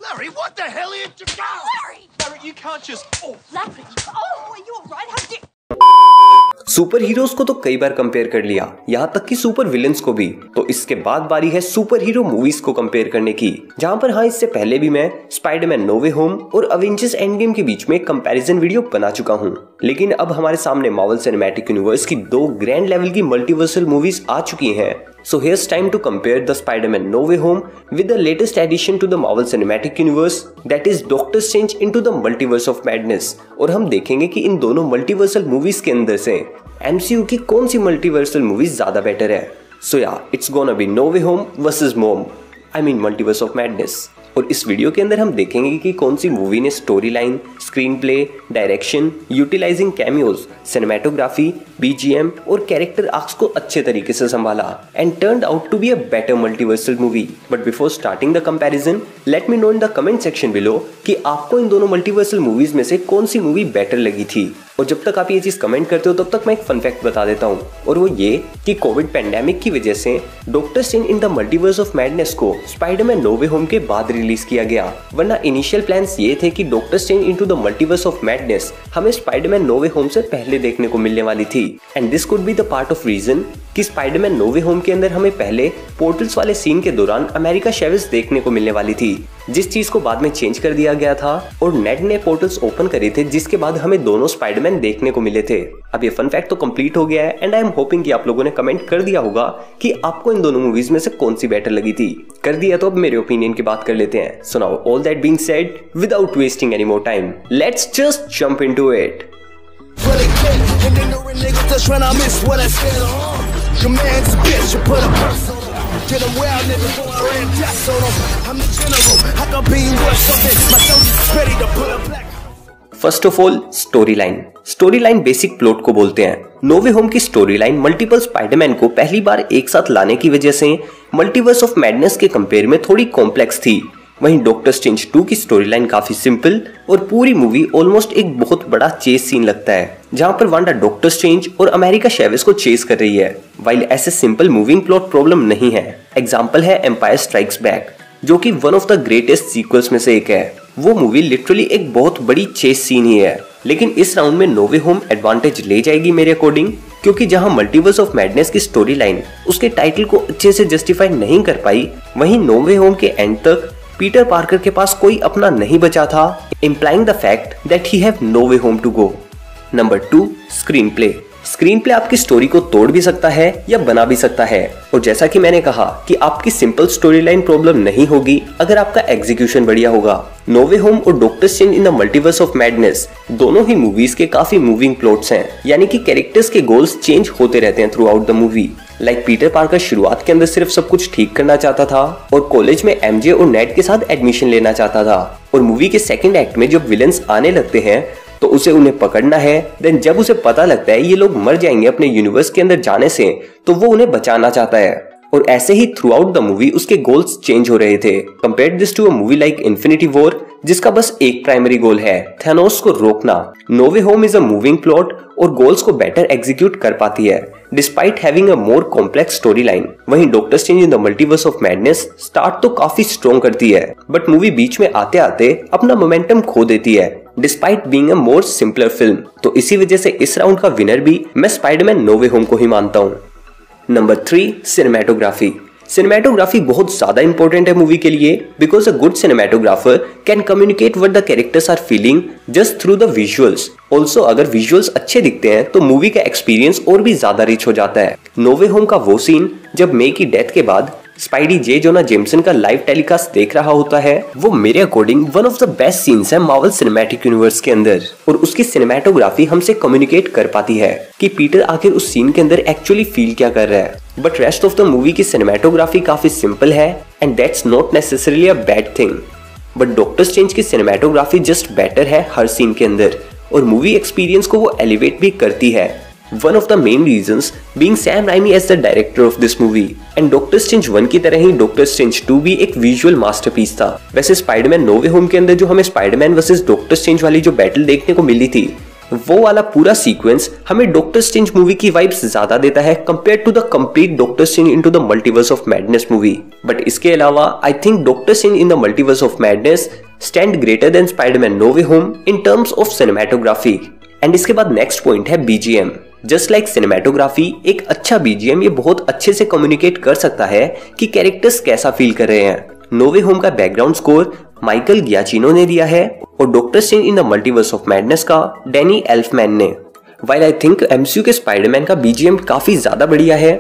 Larry, what the hell are you doing? Larry, you can't just... Larry! Oh, are you alright? How did... super heroes को तो कई बार compare कर लिया, यहाँ तक कि सुपर विलेंस को भी। तो इसके बाद बारी है सुपर हीरो मूवीज को कंपेयर करने की, जहाँ पर हाँ इससे पहले भी मैं स्पाइडरमैन नो वे होम और अवेंजर्स एंड गेम के बीच में एक कंपैरिजन वीडियो बना चुका हूँ। लेकिन अब हमारे सामने मार्वल सिनेमैटिक यूनिवर्स की दो ग्रैंड लेवल की मल्टीवर्सल मूवीज आ चुकी हैं। So here's time to compare the Spider-Man No Way Home with the latest addition to the Marvel Cinematic Universe, that is Doctor Strange into the Multiverse of Madness। और हम देखेंगे कि इन दोनों multiversal movies के अंदर से MCU की कौन सी मल्टीवर्सल मूवीज ज्यादा बेटर है। So yeah, it's gonna be No Way Home versus Multiverse of Madness। और इस वीडियो के अंदर हम देखेंगे कि कौन सी मूवी ने storyline, screenplay, direction, utilising cameos, cinematography, BGM और कैरेक्टर आर्क्स को अच्छे तरीके से संभाला and turned out to be a better multiversal movie. But before starting the comparison, let me know in the comment section below कि आपको इन दोनों multiversal movies में से कौन सी मूवी बेटर लगी थी। और जब तक आप ये चीज कमेंट करते हो तब तक मैं एक फन फैक्ट बता देता हूँ, और वो ये कि कोविड पैंडेमिक की वजह से doctor Strange in the Multiverse of Madness को स्पाइडरमैन नो वे होम के बाद रिलीज किया गया, वरना इनिशियल प्लान्स ये थे कि Doctor Strange into the Multiverse of Madness हमें स्पाइडरमैन नो वे होम से पहले देखने को मिलने वाली थी। And this could be the part of reason कि स्पाइडरमैन नो वे होम के अंदर हमें पहले पोर्टल्स वाले सीन के दौरान अमेरिका शेविस देखने को मिलने वाली थी, जिस चीज को बाद में चेंज कर दिया गया था और नेड ने पोर्टल्स ओपन करे थे, जिसके बाद हमें दोनों स्पाइडरमैन देखने को मिले थे। अब ये फन फैक्ट तो कंप्लीट हो गया है एंड आई एम होपिंग कि आप लोगों ने कमेंट कर दिया होगा कि आपको इन दोनों मूवीज में से कौन सी बेटर लगी थी। कर दिया तो अब मेरे ओपिनियन की बात कर लेते हैं। So now all that being said, without wasting any more time, let's just jump into it. Your man's a bitch, you put a purse on him. Get him well, nigga, before I ran deaths on him. I'm the general, I can be worth something. My soldiers ready to put a black. First of all story line. Story line basic plot को बोलते हैं। No Way home की story line multiple Spiderman को पहली बार एक साथ लाने की वजह से मल्टीवर्स ऑफ मैडनेस के कंपेयर में थोड़ी कॉम्प्लेक्स थी। वहीं डॉक्टर स्ट्रेंज 2 की स्टोरी लाइन काफी सिंपल और पूरी मूवी ऑलमोस्ट एक बहुत बड़ा चेस सीन लगता है, जहां पर वांडा डॉक्टर स्ट्रेंज और अमेरिका शेविस को चेस कर रही है, वाइल ऐसे सिंपल मूविंग प्लॉट प्रॉब्लम नहीं है। एग्जांपल है एम्पायर स्ट्राइक्स बैक, जो कि one of the greatest sequels में से एक है। वो मूवी लिटरली एक बहुत बड़ी चेस सीन ही है, लेकिन इस राउंड में नो वे होम एडवांटेज ले जाएगी मेरे अकॉर्डिंग, क्योंकि जहां मल्टीवर्स ऑफ मैडनेस की स्टोरी लाइन उसके टाइटल को अच्छे से जस्टिफाई नहीं कर पाई, वहीं नो वे होम के एंड तक पीटर पार्कर के पास कोई अपना नहीं बचा था, implying the fact that he have no way home to go। Number 2, screen play. Screen play आपकी स्टोरी को तोड़ भी सकता है या बना भी सकता है, और जैसा कि मैंने कहा कि आपकी सिंपल स्टोरी लाइन प्रॉब्लम नहीं होगी अगर आपका एग्जीक्यूशन बढ़िया होगा। नो वे होम और doctor Strange in the Multiverse of madness दोनों ही मूवीज के काफी मूविंग प्लॉट्स हैं, यानी कि कैरेक्टर्स के गोल्स चेंज होते रहते हैं through out the movie. Like Peter Parker शुरुआत के अंदर सिर्फ सब कुछ ठीक करना चाहता था और कॉलेज में MJ और नेड के साथ एडमिशन लेना चाहता था, और मूवी के सेकंड एक्ट में जब विलेंस आने लगते हैं तो उसे उन्हें पकड़ना है। देन जब उसे पता लगता है ये लोग मर जाएंगे अपने यूनिवर्स के अंदर जाने से, तो वो उन्हें बचाना चाहता है। और ऐसे ही थ्रू आउट द मूवी उसके गोल्स चेंज हो रहे थे। Compare this to a movie like Infinity War, जिसका बस एक प्राइमरी गोल है, थैनोस को रोकना। No Way Home is a moving plot और गोल्स को बेटर एग्जीक्यूट कर पाती है despite having a more complex story line. वहीं Doctor Strange in the Multiverse of Madness start तो काफी स्ट्रॉन्ग करती है, बट मूवी बीच में आते आते अपना मोमेंटम खो देती है despite being a more simpler film. तो इसी वजह से इस राउंड का विनर भी मैं स्पाइडरमैन नो वे होम को ही मानता हूँ। Number 3, cinematography. सिनेमेटोग्राफी बहुत ज्यादा इंपॉर्टेंट है मूवी के लिए, because a good cinematographer can communicate what the characters are feeling just through the visuals. Also अगर विजुअल्स अच्छे दिखते हैं तो मूवी का एक्सपीरियंस और भी ज्यादा रिच हो जाता है। नो वे होम का वो सीन जब मे की डेथ के बाद स्पाइडी जे जोना जेमसन का लाइव टेलीकास्ट देख रहा होता है, वो मेरे according one of the best scenes है मार्वल सिनेमैटिक यूनिवर्स के अंदर, और उसकी सिनेमैटोग्राफी हमसे कम्युनिकेट कर पाती है कि पीटर आखिर उस सीन के अंदर एक्चुअली फील क्या कर रहा है। But rest of the movie की सिनेमैटोग्राफी काफी सिंपल है and that's not necessarily a bad thing, but doctor strange की सिनेमैटोग्राफी जस्ट बेटर है हर सीन के अंदर, और मूवी एक्सपीरियंस को वो एलिवेट भी करती है। One of the main reasons being Sam Raimi as the director of this movie, and Doctor Strange 1 की तरह ही Doctor Strange 2 भी एक विजुअल मास्टरपीस था। वैसे स्पाइडरमैन नो वे होम के अंदर जो हमें स्पाइडरमैन वर्सेस डॉक्टर स्ट्रेंज वाली जो बैटल देखने को मिली थी, वो वाला पूरा सीक्वेंस हमें डॉक्टर स्ट्रेंज मूवी की वाइब्स ज्यादा देता है compare to the complete Doctor Strange into the Multiverse of Madness movie. But इसके अलावा I think Doctor Strange in the Multiverse of Madness stand greater than Spiderman No Way Home in terms of cinematography. And इसके बाद next point है BGM. Just like cinematography, एक अच्छा BGM ये बहुत अच्छे से कम्युनिकेट कर सकता है कि कैरेक्टर्स कैसा फील कर रहे हैं। नो वे होम का बैकग्राउंड स्कोर माइकल गियाचिनो ने दिया है और doctor Strange in the Multiverse of madness का डैनी एल्फमैन ने। व्हाइल आई थिंक एमसीयू के स्पाइडरमैन का बीजीएम काफी ज्यादा बढ़िया है,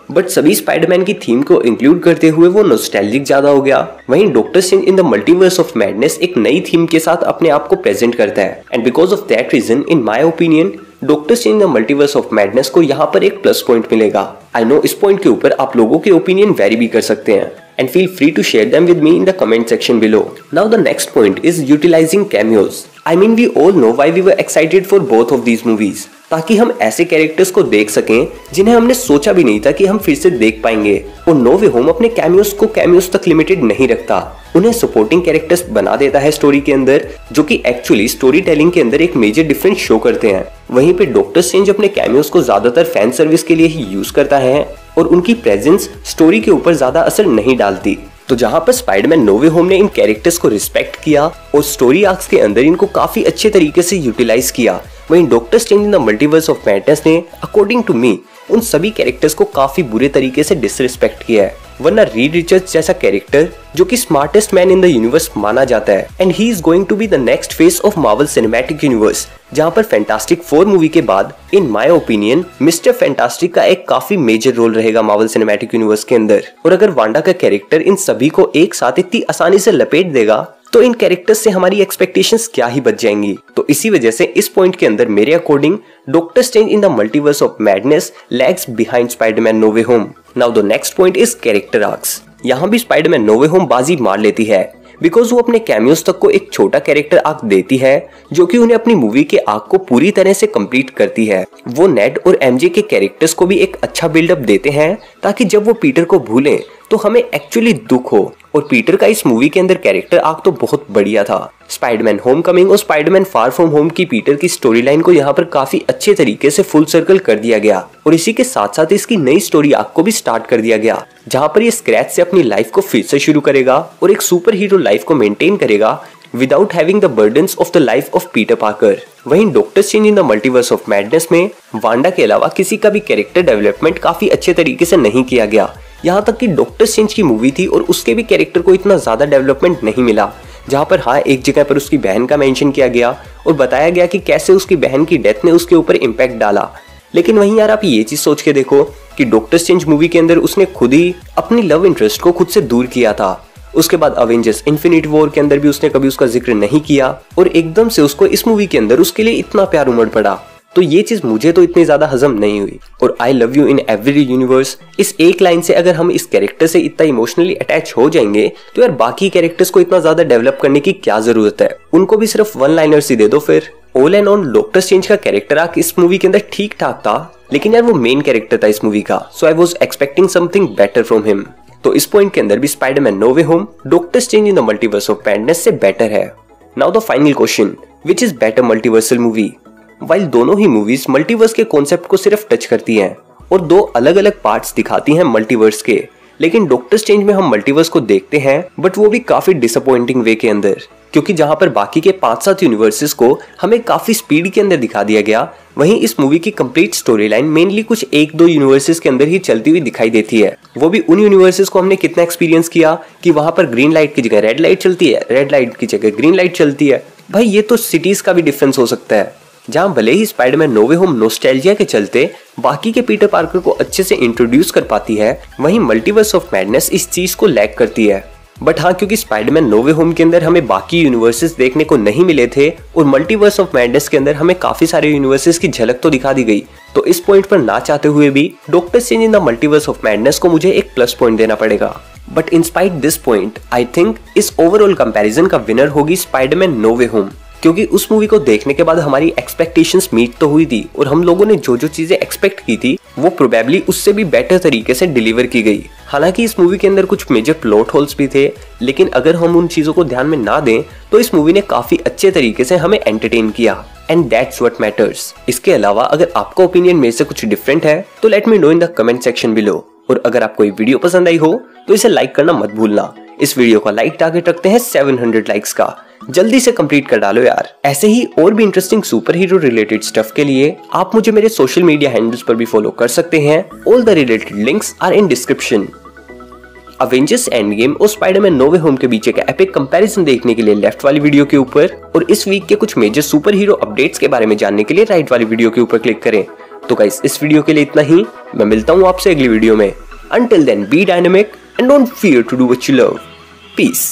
बट सभी स्पाइडरमैन की थीम को इंक्लूड करते हुए वो नॉस्टैल्जिक ज्यादा हो गया। वहीं Doctor Strange in the Multiverse of madness एक नई थीम के साथ अपने आप को प्रेजेंट करता है and because of that reason in my opinion Doctor Strange in the Multiverse of Madness को यहाँ पर एक प्लस पॉइंट मिलेगा। आई नो इस पॉइंट के ऊपर आप लोगों के ओपिनियन वेरी भी कर सकते हैं and feel free to share them with me in the comment section below. Now the next point is utilizing cameos. I mean we all know why we were excited for both of these movies. ताकि हम ऐसे characters को देख सकें जिन्हें हमने सोचा भी नहीं था कि हम फिर से देख पाएंगे। और नो वे होम अपने कैमियोस को कैमियोस तक लिमिटेड नहीं रखता, उन्हें सपोर्टिंग कैरेक्टर्स बना देता है स्टोरी के अंदर, जो कि एक्चुअली स्टोरी टेलिंग के अंदर एक मेजर डिफरेंस शो करते हैं। वहीं पे डॉक्टर स्ट्रेंज अपने कैमियोस को ज्यादातर फैन सर्विस के लिए ही यूज करता है और उनकी प्रेजेंस स्टोरी के ऊपर ज्यादा असर नहीं डालती। तो जहां पर स्पाइडरमैन नो वे होम ने इन कैरेक्टर्स को रिस्पेक्ट किया और स्टोरी आर्क्स के अंदर इनको काफी अच्छे तरीके से यूटिलाइज किया, वहीं Doctor Strange in the Multiverse of madness ने अकॉर्डिंग टू मी उन सभी कैरेक्टर्स को काफी बुरे तरीके से डिसरिस्पेक्ट किया है। वरना रीड रिचर्ड्स जैसा कैरेक्टर जो कि smartest man in the universe माना जाता है and he is going to be the next face of Marvel Cinematic Universe, जहां पर फैंटास्टिक 4 मूवी के बाद in my opinion Mister Fantastic का एक काफी मेजर रोल रहेगा मार्वल सिनेमैटिक यूनिवर्स के अंदर। और अगर वांडा का कैरेक्टर इन सभी को एक साथ इतनी आसानी से लपेट देगा तो इन कैरेक्टर्स से हमारी एक्सपेक्टेशंस क्या ही बच जाएंगी। तो इसी वजह से इस पॉइंट के अंदर मेरे according Doctor Strange in the Multiverse of Madness lags behind Spiderman No Way Home. Now the next point is character arcs. यहाँ भी स्पाइडरमैन नो वे होम बाजी मार लेती है बिकॉज वो अपने कैमियोस तक को एक छोटा कैरेक्टर आर्क देती है जो कि उन्हें अपनी मूवी के आर्क को पूरी तरह से कंप्लीट करती है। वो नेड और एमजे के कैरेक्टर्स को भी एक अच्छा बिल्डअप देते हैं ताकि जब वो पीटर को भूलें तो हमें एक्चुअली दुख हो। और पीटर का इस मूवी के अंदर कैरेक्टर आर्क तो बहुत बढ़िया था। स्पाइडरमैन होमकमिंग और स्पाइडरमैन फार फ्रॉम होम की पीटर की स्टोरी लाइन को यहाँ पर काफी अच्छे तरीके से फुल सर्कल कर दिया गया और इसी के साथ साथ इसकी नई स्टोरी आर्क को भी स्टार्ट कर दिया गया, जहाँ पर ये स्क्रैच से अपनी लाइफ को फिर से शुरू करेगा और एक सुपर हीरो लाइफ को मेंटेन करेगा without having the burdens of the life of Peter Parker. वहीं Doctor Strange in the Multiverse of Madness में वांडा के अलावा किसी का भी कैरेक्टर डेवलपमेंट काफी अच्छे तरीके से नहीं किया गया। यहाँ तक कि डॉक्टर स्ट्रेंज की मूवी थी और उसके भी कैरेक्टर को इतना ज्यादा डेवलपमेंट नहीं मिला, जहाँ पर हाँ एक जगह पर उसकी बहन का मेंशन किया गया और बताया गया कि कैसे उसकी बहन की डेथ ने उसके ऊपर इम्पैक्ट डाला। लेकिन वहीं यार आप ये चीज सोच के देखो कि डॉक्टर स्ट्रेंज मूवी के अंदर उसने खुद ही अपनी लव इंटरेस्ट को खुद से दूर किया था। उसके बाद अवेंजर्स इन्फिनिटी वॉर के अंदर भी उसने कभी उसका जिक्र नहीं किया और एकदम से उसको इस मूवी के अंदर उसके लिए इतना प्यार उमड़ पड़ा। तो ये चीज मुझे तो इतनी ज्यादा हजम नहीं हुई। और I love you in every universe, इस एक लाइन से अगर हम इस कैरेक्टर से इतना इमोशनली अटैच हो जाएंगे तो यार बाकी कैरेक्टर्स को इतना ज्यादा डेवलप करने की क्या जरूरत है, उनको भी सिर्फ वन लाइनर्स ही दे दो फिर। All and all doctor strange का कैरेक्टर आर्क इस मूवी के अंदर ठीक ठाक था, लेकिन यार वो मेन कैरेक्टर था इस मूवी का, so I was expecting something better from him. तो इस पॉइंट के अंदर भी Spiderman No Way Home Doctor Strange in the Multiverse of Madness से बेटर है। Now the final question, which is better multiversal movie? While दोनों ही movies multiverse के कॉन्सेप्ट को सिर्फ टच करती हैं और दो अलग अलग पार्ट्स दिखाती हैं मल्टीवर्स के, लेकिन डॉक्टर स्ट्रेंज में हम मल्टीवर्स को देखते हैं बट वो भी काफी डिसअपॉइंटिंग वे के अंदर, क्योंकि जहां पर बाकी के 5-7 यूनिवर्सेस को हमें काफी स्पीड के अंदर दिखा दिया गया, वहीं इस मूवी की कंप्लीट स्टोरी लाइन मेनली कुछ 1-2 यूनिवर्सेस के अंदर ही चलती हुई दिखाई देती है। वो भी उन यूनिवर्सेस को हमने कितना एक्सपीरियंस किया कि वहां पर ग्रीन लाइट की जगह रेड लाइट चलती है, रेड लाइट की जगह ग्रीन लाइट चलती है। भाई ये तो सिटीज का भी डिफरेंस हो सकता है, जहां भले ही Spiderman No Way home nostalgia के चलते बाकी के पीटर पार्कर को अच्छे से इंट्रोड्यूस कर पाती है, वहीं मल्टीवर्स ऑफ मैडनेस इस चीज को लैग करती है। बट हाँ, क्योंकि स्पाइडरमैन नो वे होम के अंदर हमें बाकी यूनिवर्सेस देखने को नहीं मिले थे और मल्टीवर्स ऑफ मैडनेस के अंदर हमें काफी सारे यूनिवर्सेस की झलक तो दिखा दी गई, तो इस पॉइंट पर ना चाहते हुए भी doctor Strange in the Multiverse of Madness को मुझे एक प्लस पॉइंट देना पड़ेगा। But in spite this point I think इस ओवरऑल कंपैरिजन का विनर होगी स्पाइडरमैन नो वे होम, क्योंकि उस मूवी को देखने के बाद हमारी एक्सपेक्टेशंस मीट तो हुई थी और हम लोगों ने जो जो चीजें एक्सपेक्ट की थी वो प्रोबेबली उससे भी बेटर तरीके से डिलीवर की गई। हालांकि इस मूवी के अंदर कुछ मेजर प्लॉट होल्स भी थे, लेकिन अगर हम उन चीजों को ध्यान में ना दें तो इस मूवी ने काफी अच्छे तरीके से हमें एंटरटेन किया। And that's what matters. इसके अलावा अगर आपका ओपिनियन मेरे से कुछ डिफरेंट है तो late me know in the comment section below. और अगर आपको ये वीडियो पसंद आई हो तो इसे लाइक करना मत भूलना। इस वीडियो का लाइक टारगेट रखते हैं 700 लाइक्स का, जल्दी से कंप्लीट कर डालो यार। ऐसे ही और भी interesting super hero related stuff के लिए आप मुझे मेरे सोशल मीडिया हैंडल्स पर भी फॉलो कर सकते हैं। All the related links are in description. Avengers Endgame और स्पाइडरमैन नो वे होम के बीच का एपिक कंपैरिजन देखने के लिए लेफ्ट वाली वीडियो के ऊपर और इस वीक के कुछ मेजर सुपर हीरो अपडेट्स के बारे में जानने के लिए राइट वाली वीडियो के ऊपर क्लिक करें। तो गाइस इस वीडियो के लिए इतना ही। मैं मिलता हूँ आपसे अगली वीडियो में। Until then, be dynamic and don't fear to do what you love. Peace.